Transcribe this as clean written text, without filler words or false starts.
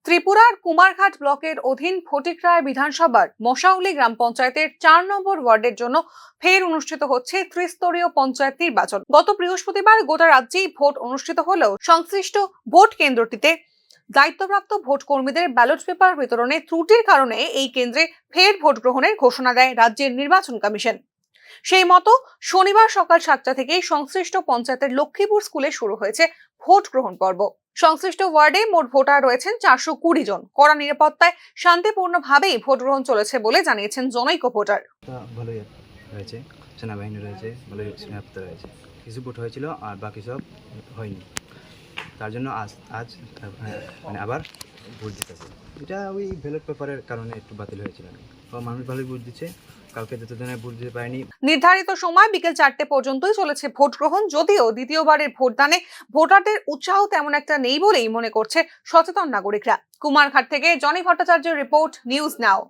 ত্রিপুরার কুমারঘাট ব্লকের অধীন ফটিকরায় বিধানসভার মশাউলি গ্রাম পঞ্চায়েতের ৪ নম্বর ওয়ার্ডের জন্য ফের অনুষ্ঠিত হচ্ছে ত্রিস্তরীয় পঞ্চায়েত নির্বাচন। গত বৃহস্পতিবার গোটা রাজ্যেই ভোট অনুষ্ঠিত হলেও সংশ্লিষ্ট ভোট কেন্দ্রটিতে দায়িত্বপ্রাপ্ত ভোট কর্মীদের ব্যালট পেপার বিতরণে ত্রুটির কারণে এই কেন্দ্রে ফের ভোট গ্রহণের ঘোষণা দেয় রাজ্যের নির্বাচন কমিশন। সেই মতো শনিবার সকাল 7টা থেকেই সংশ্লিষ্ট পঞ্চায়েতের লক্ষ্মীপুর স্কুলে শুরু হয়েছে ভোট গ্রহণ পর্ব। সংশ্লিষ্ট ওয়ার্ডে মোট ভোটার রয়েছেন 420 জন। কড়া নিরাপত্তায় শান্তিপূর্ণভাবেই ভোট গ্রহণ চলেছে বলে জানিয়েছেন জনৈক ভোটার। ভালোই হয়েছে, সেনাবাহিনী রয়েছে, ভালোই নিরাপত্তা রয়েছে। কিছু ভোট হয়েছিল আর বাকি সব হয়নি, তার জন্য আজ মানে আবার ভোট দিতেছে। এটা ওই ব্যালট পেপারের কারণে একটু বাতিল হয়েছিল। মানুষ ভালোই ভোট দিচ্ছে, কালকে যতজনে ভোট দিতে পারেনি। নির্ধারিত সময় বিকেল 4টে পর্যন্তই চলেছে ভোট গ্রহণ। যদিও দ্বিতীয়বারের ভোটদানে ভোটারদের উৎসাহ তেমন একটা নেই বলেই মনে করছে সচেতন নাগরিকরা। কুমারঘাট থেকে জনি ভট্টাচার্যের রিপোর্ট, নিউজ নাও।